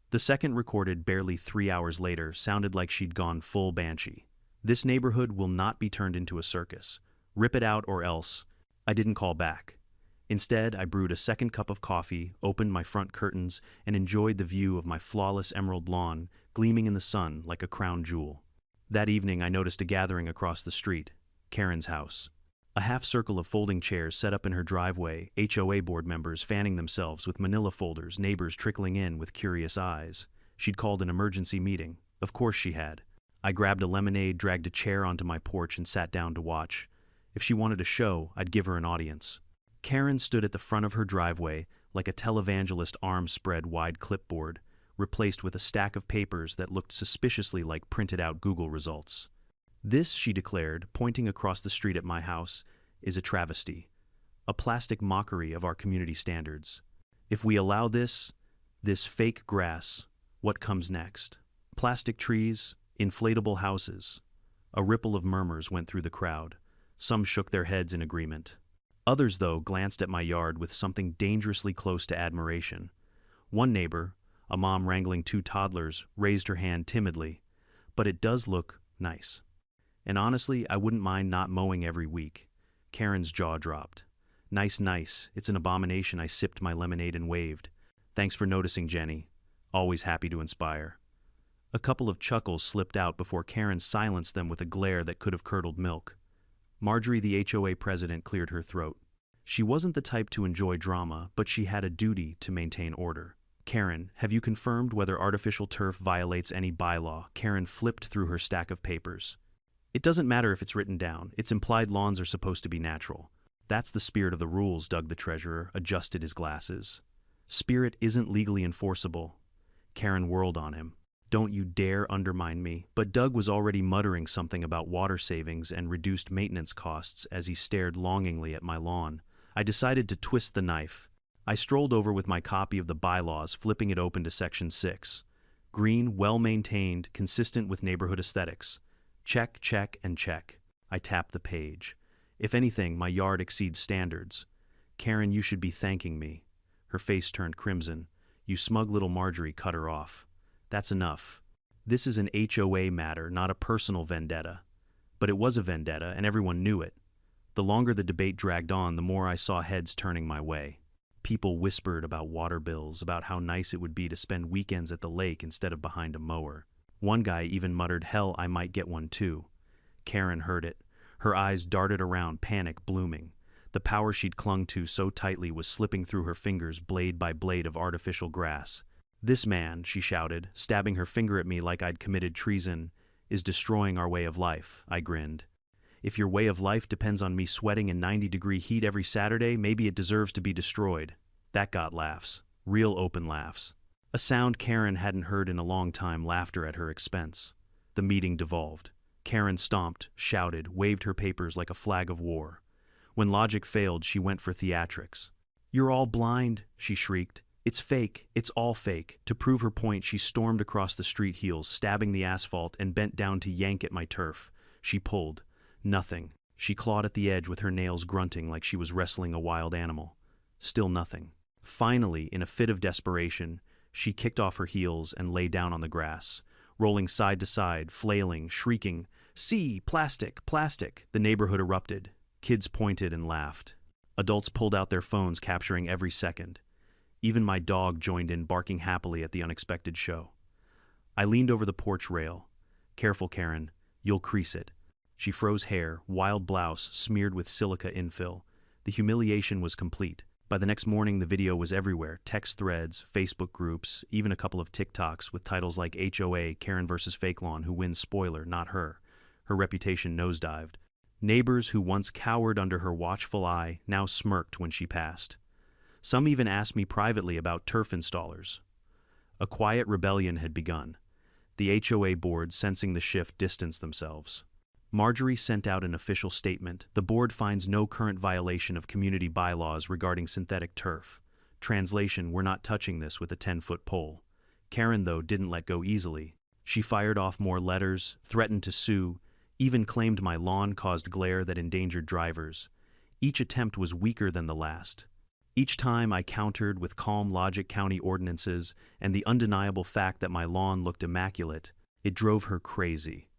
The second, recorded barely 3 hours later, sounded like she'd gone full banshee. This neighborhood will not be turned into a circus. Rip it out or else. I didn't call back. Instead, I brewed a second cup of coffee, opened my front curtains, and enjoyed the view of my flawless emerald lawn gleaming in the sun like a crown jewel. That evening, I noticed a gathering across the street, Karen's house. A half-circle of folding chairs set up in her driveway, HOA board members fanning themselves with manila folders, neighbors trickling in with curious eyes. She'd called an emergency meeting. Of course she had. I grabbed a lemonade, dragged a chair onto my porch, and sat down to watch. If she wanted a show, I'd give her an audience. Karen stood at the front of her driveway like a televangelist, arms spread wide clipboard, replaced with a stack of papers that looked suspiciously like printed-out Google results. This, she declared, pointing across the street at my house, is a travesty, a plastic mockery of our community standards. If we allow this fake grass, what comes next? Plastic trees, inflatable houses. A ripple of murmurs went through the crowd. Some shook their heads in agreement. Others, though, glanced at my yard with something dangerously close to admiration. One neighbor, a mom wrangling two toddlers, raised her hand timidly. But it does look nice. And honestly, I wouldn't mind not mowing every week. Karen's jaw dropped. Nice, nice. It's an abomination. I sipped my lemonade and waved. Thanks for noticing, Jenny. Always happy to inspire. A couple of chuckles slipped out before Karen silenced them with a glare that could have curdled milk. Marjorie, the HOA president, cleared her throat. She wasn't the type to enjoy drama, but she had a duty to maintain order. Karen, have you confirmed whether artificial turf violates any bylaw? Karen flipped through her stack of papers. It doesn't matter if it's written down. It's implied lawns are supposed to be natural. That's the spirit of the rules, Doug the treasurer adjusted his glasses. Spirit isn't legally enforceable. Karen whirled on him. Don't you dare undermine me. But Doug was already muttering something about water savings and reduced maintenance costs as he stared longingly at my lawn. I decided to twist the knife. I strolled over with my copy of the bylaws, flipping it open to Section 6. Green, well-maintained, consistent with neighborhood aesthetics. Check, check, and check. I tapped the page. If anything, my yard exceeds standards. Karen, you should be thanking me. Her face turned crimson. You smug little Marjorie, cut her off. That's enough. This is an HOA matter, not a personal vendetta. But it was a vendetta, and everyone knew it. The longer the debate dragged on, the more I saw heads turning my way. People whispered about water bills, about how nice it would be to spend weekends at the lake instead of behind a mower. One guy even muttered, hell, I might get one too. Karen heard it. Her eyes darted around, panic blooming. The power she'd clung to so tightly was slipping through her fingers, blade by blade of artificial grass. This man, she shouted, stabbing her finger at me like I'd committed treason, is destroying our way of life. I grinned. If your way of life depends on me sweating in 90-degree heat every Saturday, maybe it deserves to be destroyed. That got laughs. Real open laughs. A sound Karen hadn't heard in a long time, laughter at her expense. The meeting devolved. Karen stomped, shouted, waved her papers like a flag of war. When logic failed, she went for theatrics. You're all blind, she shrieked. It's fake. It's all fake. To prove her point, she stormed across the street, heels stabbing the asphalt, and bent down to yank at my turf. She pulled. Nothing. She clawed at the edge with her nails, grunting like she was wrestling a wild animal. Still nothing. Finally, in a fit of desperation, she kicked off her heels and lay down on the grass, rolling side to side, flailing, shrieking, "See, plastic, plastic!" The neighborhood erupted. Kids pointed and laughed. Adults pulled out their phones, capturing every second. Even my dog joined in, barking happily at the unexpected show. I leaned over the porch rail. Careful, Karen, you'll crease it. She froze hair, wild blouse smeared with silica infill. The humiliation was complete. By the next morning, the video was everywhere. Text threads, Facebook groups, even a couple of TikToks with titles like HOA, Karen versus Fake Lawn, who wins, spoiler, not her. Her reputation nosedived. Neighbors who once cowered under her watchful eye now smirked when she passed. Some even asked me privately about turf installers. A quiet rebellion had begun. The HOA board, sensing the shift, distanced themselves. Marjorie sent out an official statement. The board finds no current violation of community bylaws regarding synthetic turf. Translation, we're not touching this with a 10-foot pole. Karen, though, didn't let go easily. She fired off more letters, threatened to sue, even claimed my lawn caused glare that endangered drivers. Each attempt was weaker than the last. Each time I countered with calm logic, county ordinances, and the undeniable fact that my lawn looked immaculate. It drove her crazy.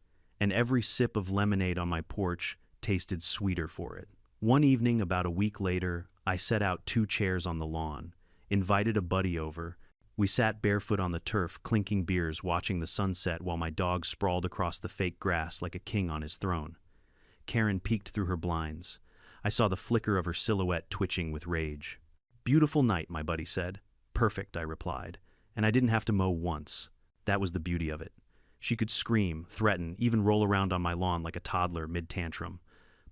and every sip of lemonade on my porch tasted sweeter for it. One evening, about a week later, I set out 2 chairs on the lawn, invited a buddy over. We sat barefoot on the turf, clinking beers, watching the sunset while my dog sprawled across the fake grass like a king on his throne. Karen peeked through her blinds. I saw the flicker of her silhouette twitching with rage. "Beautiful night," my buddy said. "Perfect," I replied, and I didn't have to mow once. That was the beauty of it. She could scream, threaten, even roll around on my lawn like a toddler mid-tantrum.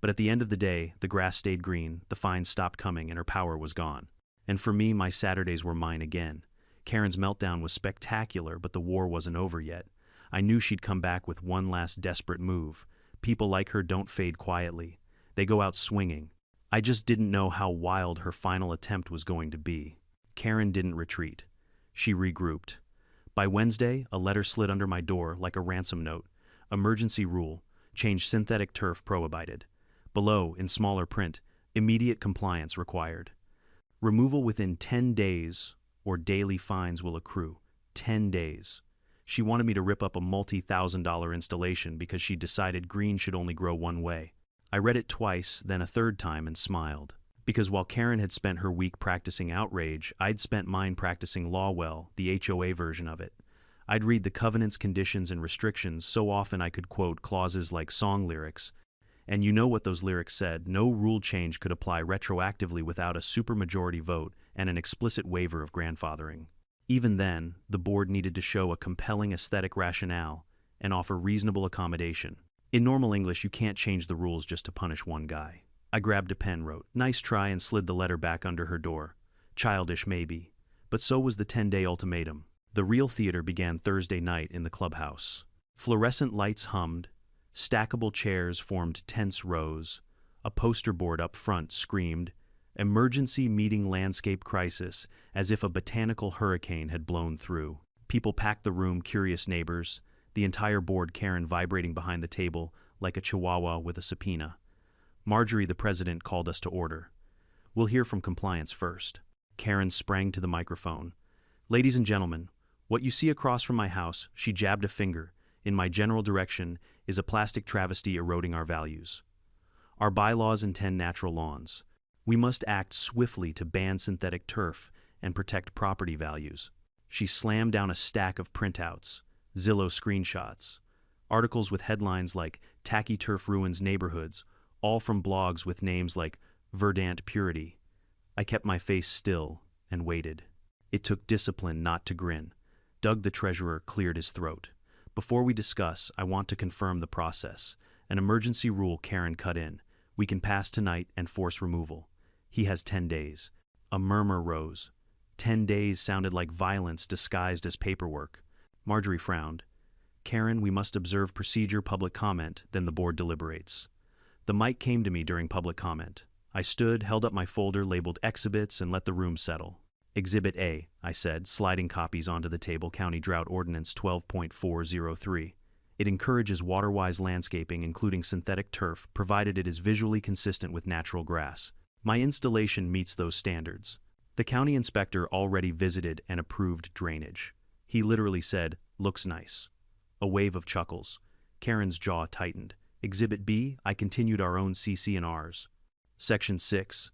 But at the end of the day, the grass stayed green, the fines stopped coming, and her power was gone. And for me, my Saturdays were mine again. Karen's meltdown was spectacular, but the war wasn't over yet. I knew she'd come back with one last desperate move. People like her don't fade quietly. They go out swinging. I just didn't know how wild her final attempt was going to be. Karen didn't retreat. She regrouped. By Wednesday, a letter slid under my door like a ransom note. Emergency rule. Change synthetic turf prohibited. Below, in smaller print, immediate compliance required. Removal within 10 days, or daily fines will accrue. 10 days. She wanted me to rip up a multi-$1,000 installation because she decided green should only grow one way. I read it twice, then a third time, and smiled. Because while Karen had spent her week practicing outrage, I'd spent mine practicing law well, the HOA version of it. I'd read the covenants, conditions, and restrictions so often I could quote clauses like song lyrics. And you know what those lyrics said: no rule change could apply retroactively without a supermajority vote and an explicit waiver of grandfathering. Even then, the board needed to show a compelling aesthetic rationale and offer reasonable accommodation. In normal English, you can't change the rules just to punish one guy. I grabbed a pen, wrote, "Nice try," and slid the letter back under her door. Childish, maybe, but so was the 10-day ultimatum. The real theater began Thursday night in the clubhouse. Fluorescent lights hummed, stackable chairs formed tense rows, a poster board up front screamed, "Emergency meeting landscape crisis," as if a botanical hurricane had blown through. People packed the room, curious neighbors, the entire board, Karen vibrating behind the table like a chihuahua with a subpoena. Marjorie, the president, called us to order. "We'll hear from compliance first." Karen sprang to the microphone. "Ladies and gentlemen, what you see across from my house," she jabbed a finger, "in my general direction, is a plastic travesty eroding our values. Our bylaws intend natural lawns. We must act swiftly to ban synthetic turf and protect property values." She slammed down a stack of printouts, Zillow screenshots, articles with headlines like "Tacky Turf Ruins Neighborhoods," all from blogs with names like Verdant Purity. I kept my face still and waited. It took discipline not to grin. Doug, the treasurer, cleared his throat. "Before we discuss, I want to confirm the process. An emergency rule," Karen cut in. "We can pass tonight and force removal. He has 10 days. A murmur rose. 10 days sounded like violence disguised as paperwork. Marjorie frowned. "Karen, we must observe procedure, public comment, then the board deliberates." The mic came to me during public comment. I stood, held up my folder labeled exhibits, and let the room settle. "Exhibit A," I said, sliding copies onto the table. County Drought Ordinance 12.403. It encourages water-wise landscaping, including synthetic turf, provided it is visually consistent with natural grass. My installation meets those standards. The county inspector already visited and approved drainage. He literally said, "Looks nice." A wave of chuckles. Karen's jaw tightened. Exhibit B, I continued our own CC&Rs. Section 6.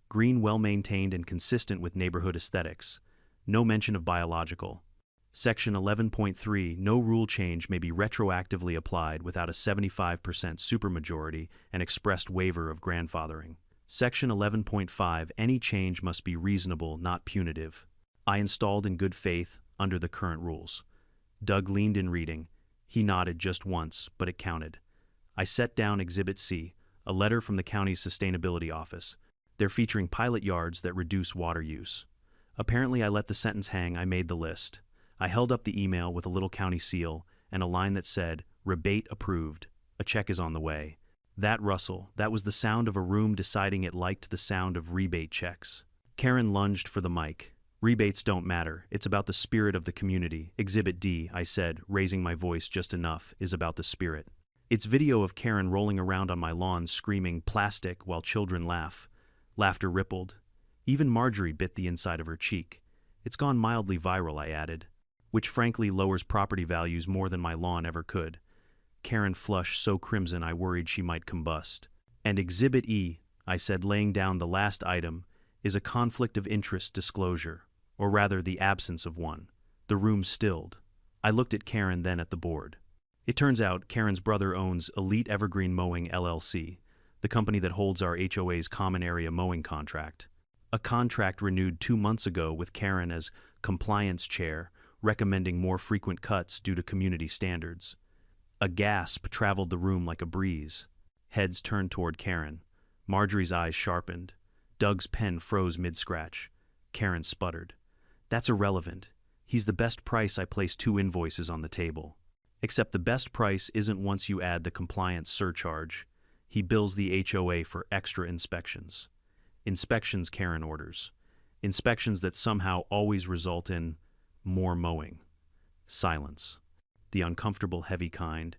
Green, well-maintained and consistent with neighborhood aesthetics. No mention of biological. Section 11.3, no rule change may be retroactively applied without a 75% supermajority and expressed waiver of grandfathering. Section 11.5, any change must be reasonable, not punitive. I installed in good faith under the current rules. Doug leaned in reading. He nodded just once, but it counted. I set down Exhibit C, a letter from the county's sustainability office. They're featuring pilot yards that reduce water use. Apparently I let the sentence hang. I made the list. I held up the email with a little county seal and a line that said, "Rebate approved. A check is on the way." That rustle, that was the sound of a room deciding it liked the sound of rebate checks. Karen lunged for the mic. "Rebates don't matter. It's about the spirit of the community." Exhibit D, I said, raising my voice just enough, is about the spirit. It's video of Karen rolling around on my lawn screaming "plastic" while children laugh. Laughter rippled. Even Marjorie bit the inside of her cheek. "It's gone mildly viral," I added, "which frankly lowers property values more than my lawn ever could." Karen flushed so crimson I worried she might combust. And Exhibit E, I said, laying down the last item, is a conflict of interest disclosure, or rather the absence of one. The room stilled. I looked at Karen, then at the board. It turns out Karen's brother owns Elite Evergreen Mowing LLC, the company that holds our HOA's common area mowing contract. A contract renewed 2 months ago with Karen as compliance chair, recommending more frequent cuts due to community standards. A gasp traveled the room like a breeze. Heads turned toward Karen. Marjorie's eyes sharpened. Doug's pen froze mid-scratch. Karen sputtered. That's irrelevant. He's the best price. I placed 2 invoices on the table. Except the best price isn't once you add the compliance surcharge. He bills the HOA for extra inspections. Inspections Karen orders. Inspections that somehow always result in more mowing. Silence. The uncomfortable, heavy kind.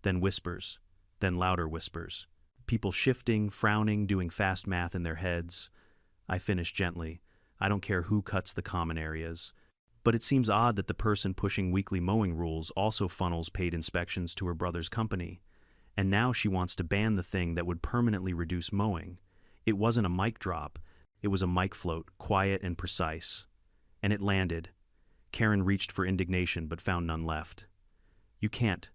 Then whispers. Then louder whispers. People shifting, frowning, doing fast math in their heads. I finish gently. I don't care who cuts the common areas. But it seems odd that the person pushing weekly mowing rules also funnels paid inspections to her brother's company. And now she wants to ban the thing that would permanently reduce mowing. It wasn't a mic drop. It was a mic float, quiet and precise. And it landed. Karen reached for indignation but found none left. You can't.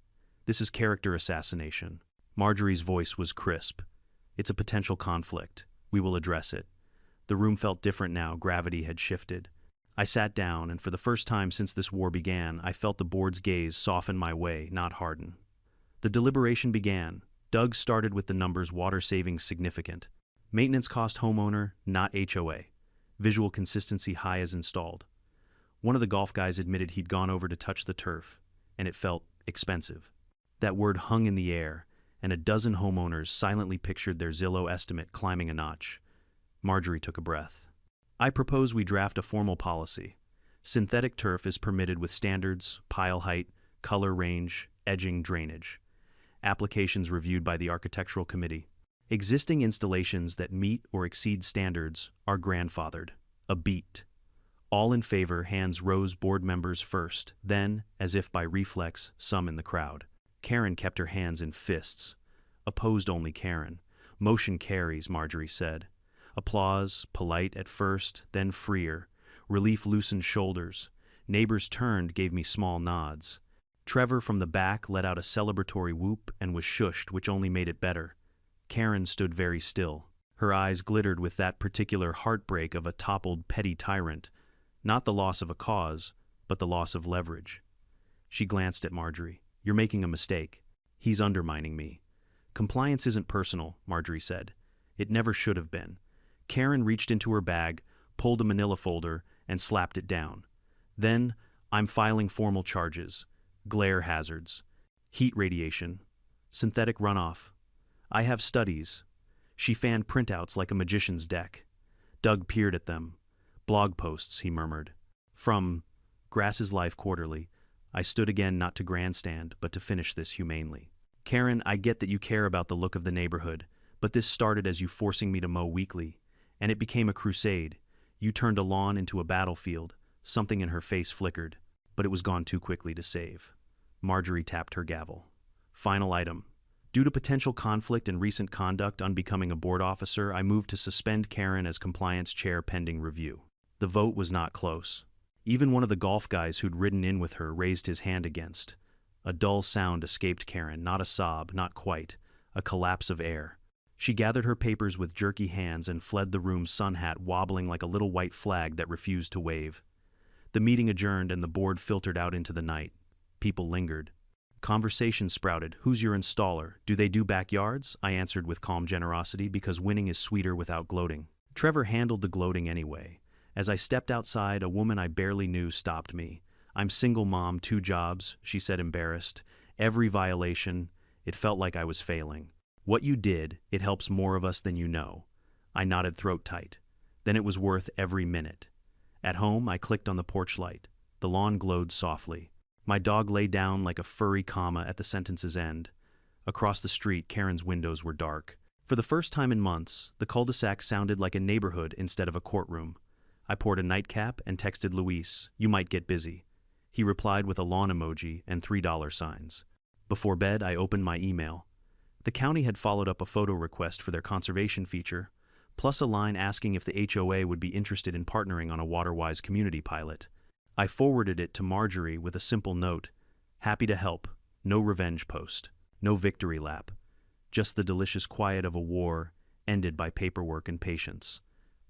This is character assassination. Marjorie's voice was crisp. It's a potential conflict. We will address it. The room felt different now. Gravity had shifted. I sat down, and for the first time since this war began, I felt the board's gaze soften my way, not harden. The deliberation began. Doug started with the numbers: water savings significant. Maintenance cost homeowner, not HOA. Visual consistency high as installed. One of the golf guys admitted he'd gone over to touch the turf, and it felt expensive. That word hung in the air, and a dozen homeowners silently pictured their Zillow estimate climbing a notch. Marjorie took a breath. I propose we draft a formal policy. Synthetic turf is permitted with standards, pile height, color range, edging, drainage. Applications reviewed by the Architectural Committee. Existing installations that meet or exceed standards are grandfathered. A beat. All in favor, hands rose, board members first, then, as if by reflex, some in the crowd. Karen kept her hands in fists. Opposed only Karen. Motion carries, Marjorie said. Applause, polite at first, then freer. Relief loosened shoulders. Neighbors turned, gave me small nods. Trevor from the back let out a celebratory whoop and was shushed, which only made it better. Karen stood very still. Her eyes glittered with that particular heartbreak of a toppled petty tyrant. Not the loss of a cause, but the loss of leverage. She glanced at Marjorie. You're making a mistake. He's undermining me. Compliance isn't personal, Marjorie said. It never should have been. Karen reached into her bag, pulled a manila folder, and slapped it down. Then, I'm filing formal charges. Glare hazards. Heat radiation. Synthetic runoff. I have studies. She fanned printouts like a magician's deck. Doug peered at them. Blog posts, he murmured. From Grass's Life Quarterly. I stood again, not to grandstand, but to finish this humanely. Karen, I get that you care about the look of the neighborhood, but this started as you forcing me to mow weekly. And it became a crusade. You turned a lawn into a battlefield. Something in her face flickered, but it was gone too quickly to save. Marjorie tapped her gavel. Final item. Due to potential conflict and recent conduct unbecoming a board officer, I moved to suspend Karen as compliance chair pending review. The vote was not close. Even one of the golf guys who'd ridden in with her raised his hand against. A dull sound escaped Karen, not a sob, not quite, a collapse of air. She gathered her papers with jerky hands and fled the room, sun hat wobbling like a little white flag that refused to wave. The meeting adjourned and the board filtered out into the night. People lingered. Conversation sprouted. Who's your installer? Do they do backyards? I answered with calm generosity, because winning is sweeter without gloating. Trevor handled the gloating anyway. As I stepped outside, a woman I barely knew stopped me. I'm single mom, 2 jobs, she said, embarrassed. Every violation, it felt like I was failing. What you did, it helps more of us than you know. I nodded throat tight. Then it was worth every minute. At home, I clicked on the porch light. The lawn glowed softly. My dog lay down like a furry comma at the sentence's end. Across the street, Karen's windows were dark. For the first time in months, the cul-de-sac sounded like a neighborhood instead of a courtroom. I poured a nightcap and texted Luis, "You might get busy." He replied with a lawn emoji and $3 signs. Before bed, I opened my email. The county had followed up a photo request for their conservation feature, plus a line asking if the HOA would be interested in partnering on a water-wise community pilot. I forwarded it to Marjorie with a simple note: happy to help, no revenge post, no victory lap, just the delicious quiet of a war ended by paperwork and patience.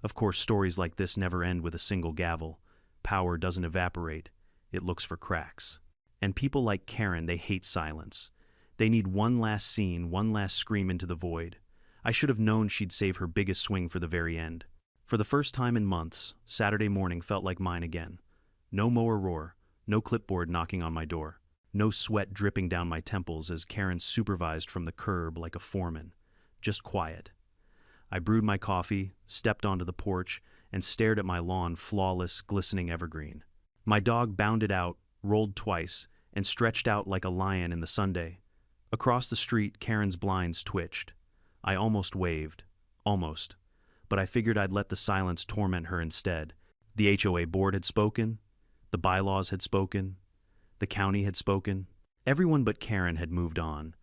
Of course, stories like this never end with a single gavel. Power doesn't evaporate, it looks for cracks. And people like Karen, they hate silence. They need one last scene, one last scream into the void. I should have known she'd save her biggest swing for the very end. For the first time in months, Saturday morning felt like mine again. No mower roar, no clipboard knocking on my door, no sweat dripping down my temples as Karen supervised from the curb like a foreman. Just quiet. I brewed my coffee, stepped onto the porch, and stared at my lawn, flawless, glistening evergreen. My dog bounded out, rolled twice, and stretched out like a lion in the Sunday. Across the street, Karen's blinds twitched. I almost waved. Almost. But I figured I'd let the silence torment her instead. The HOA board had spoken. The bylaws had spoken. The county had spoken. Everyone but Karen had moved on.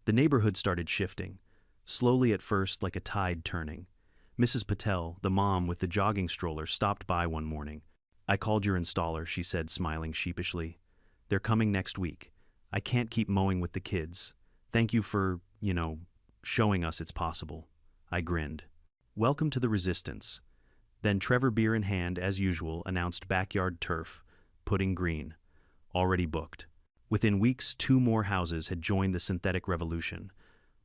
The neighborhood started shifting. Slowly at first, like a tide turning. Mrs. Patel, the mom with the jogging stroller, stopped by one morning. I called your installer, she said, smiling sheepishly. They're coming next week. I can't keep mowing with the kids. Thank you for, showing us it's possible. I grinned. Welcome to the resistance. Then Trevor, beer in hand, as usual, announced backyard turf, putting green. Already booked. Within weeks, 2 more houses had joined the synthetic revolution.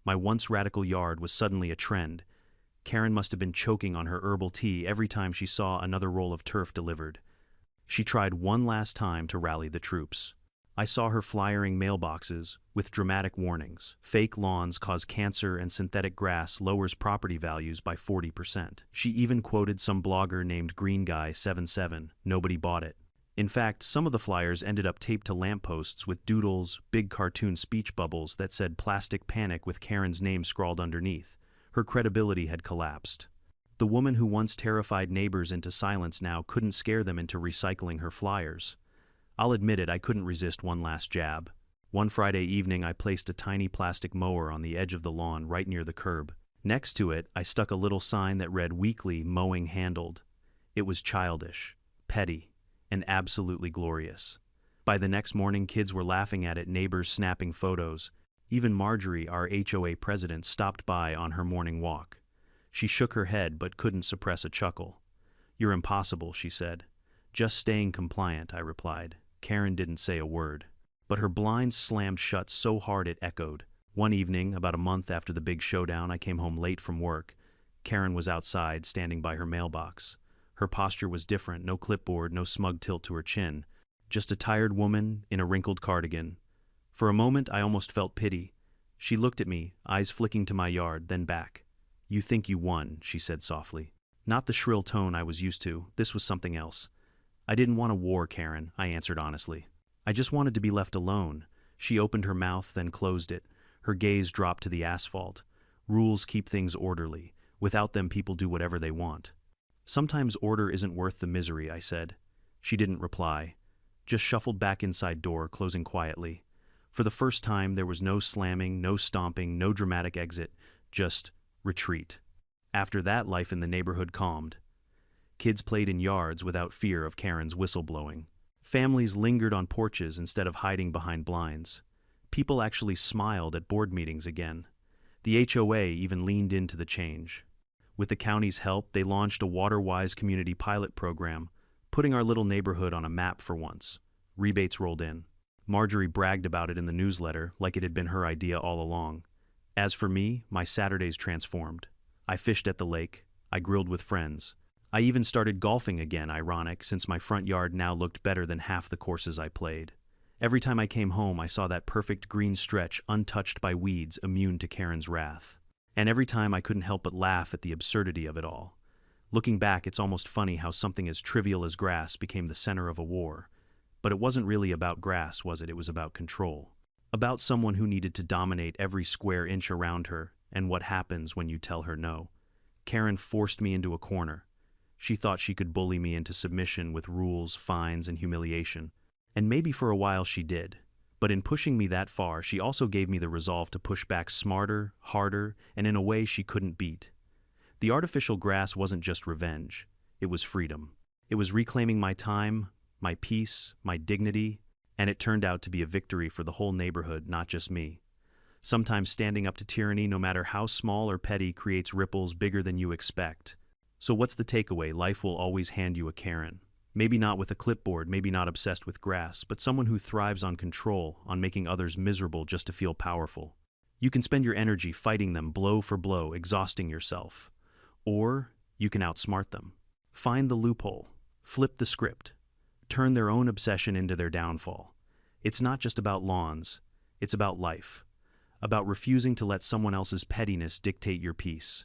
My once radical yard was suddenly a trend. Karen must have been choking on her herbal tea every time she saw another roll of turf delivered. She tried one last time to rally the troops. I saw her flyering mailboxes with dramatic warnings. Fake lawns cause cancer and synthetic grass lowers property values by 40%. She even quoted some blogger named Green Guy 77. Nobody bought it. In fact, some of the flyers ended up taped to lampposts with doodles, big cartoon speech bubbles that said "Plastic Panic" with Karen's name scrawled underneath. Her credibility had collapsed. The woman who once terrified neighbors into silence now couldn't scare them into recycling her flyers. I'll admit it, I couldn't resist one last jab. One Friday evening, I placed a tiny plastic mower on the edge of the lawn right near the curb. Next to it, I stuck a little sign that read "Weekly Mowing Handled." It was childish, petty, and absolutely glorious. By the next morning, kids were laughing at it, neighbors snapping photos. Even Marjorie, our HOA president, stopped by on her morning walk. She shook her head but couldn't suppress a chuckle. "You're impossible," she said. "Just staying compliant," I replied. Karen didn't say a word. But her blinds slammed shut so hard it echoed. One evening, about a month after the big showdown, I came home late from work. Karen was outside, standing by her mailbox. Her posture was different, no clipboard, no smug tilt to her chin. Just a tired woman in a wrinkled cardigan. For a moment, I almost felt pity. She looked at me, eyes flicking to my yard, then back. "You think you won," she said softly. Not the shrill tone I was used to. This was something else. "I didn't want a war, Karen," I answered honestly. "I just wanted to be left alone." She opened her mouth, then closed it. Her gaze dropped to the asphalt. "Rules keep things orderly. Without them, people do whatever they want." "Sometimes order isn't worth the misery," I said. She didn't reply. Just shuffled back inside door, closing quietly. For the first time, there was no slamming, no stomping, no dramatic exit. Just retreat. After that, life in the neighborhood calmed. Kids played in yards without fear of Karen's whistleblowing. Families lingered on porches instead of hiding behind blinds. People actually smiled at board meetings again. The HOA even leaned into the change. With the county's help, they launched a water-wise community pilot program, putting our little neighborhood on a map for once. Rebates rolled in. Marjorie bragged about it in the newsletter like it had been her idea all along. As for me, my Saturdays transformed. I fished at the lake. I grilled with friends. I even started golfing again, ironic, since my front yard now looked better than half the courses I played. Every time I came home, I saw that perfect green stretch untouched by weeds, immune to Karen's wrath. And every time I couldn't help but laugh at the absurdity of it all. Looking back, it's almost funny how something as trivial as grass became the center of a war. But it wasn't really about grass, was it? It was about control. About someone who needed to dominate every square inch around her, and what happens when you tell her no. Karen forced me into a corner. She thought she could bully me into submission with rules, fines, and humiliation. And maybe for a while she did. But in pushing me that far, she also gave me the resolve to push back smarter, harder, and in a way she couldn't beat. The artificial grass wasn't just revenge. It was freedom. It was reclaiming my time, my peace, my dignity, and it turned out to be a victory for the whole neighborhood, not just me. Sometimes standing up to tyranny, no matter how small or petty, creates ripples bigger than you expect. So what's the takeaway? Life will always hand you a Karen. Maybe not with a clipboard, maybe not obsessed with grass, but someone who thrives on control, on making others miserable just to feel powerful. You can spend your energy fighting them blow for blow, exhausting yourself. Or you can outsmart them. Find the loophole. Flip the script. Turn their own obsession into their downfall. It's not just about lawns. It's about life. About refusing to let someone else's pettiness dictate your peace.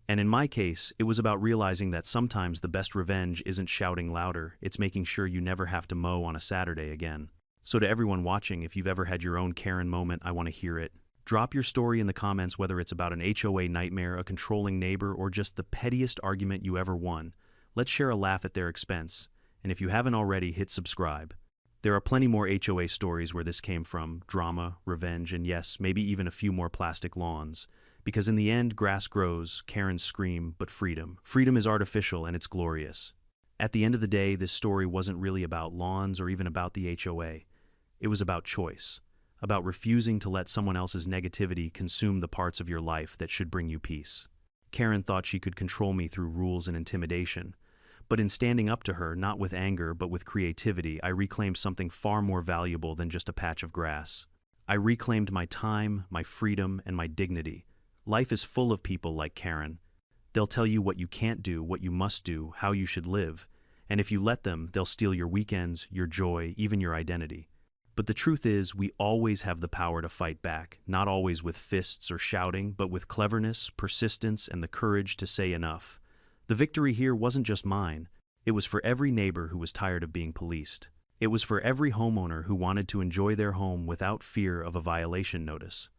And in my case, it was about realizing that sometimes the best revenge isn't shouting louder, it's making sure you never have to mow on a Saturday again. So to everyone watching, if you've ever had your own Karen moment, I want to hear it. Drop your story in the comments, whether it's about an HOA nightmare, a controlling neighbor, or just the pettiest argument you ever won. Let's share a laugh at their expense. And if you haven't already, hit subscribe. There are plenty more HOA stories where this came from, drama, revenge, and yes, maybe even a few more plastic lawns. Because in the end, grass grows, Karens scream, but freedom. Freedom is artificial and it's glorious. At the end of the day, this story wasn't really about lawns or even about the HOA. It was about choice, about refusing to let someone else's negativity consume the parts of your life that should bring you peace. Karen thought she could control me through rules and intimidation. But in standing up to her, not with anger but with creativity, I reclaimed something far more valuable than just a patch of grass. I reclaimed my time, my freedom, and my dignity. Life is full of people like Karen. They'll tell you what you can't do, what you must do, how you should live. And if you let them, they'll steal your weekends, your joy, even your identity. But the truth is, we always have the power to fight back, not always with fists or shouting, but with cleverness, persistence, and the courage to say enough. The victory here wasn't just mine. It was for every neighbor who was tired of being policed. It was for every homeowner who wanted to enjoy their home without fear of a violation notice.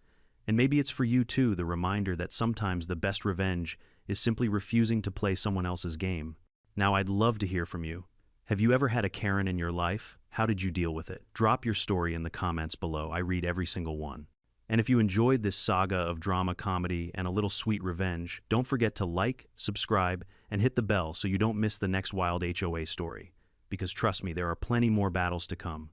And maybe it's for you too, the reminder that sometimes the best revenge is simply refusing to play someone else's game. Now, I'd love to hear from you. Have you ever had a Karen in your life? How did you deal with it? Drop your story in the comments below. I read every single one. And if you enjoyed this saga of drama, comedy, and a little sweet revenge, don't forget to like, subscribe, and hit the bell so you don't miss the next wild HOA story. Because trust me, there are plenty more battles to come.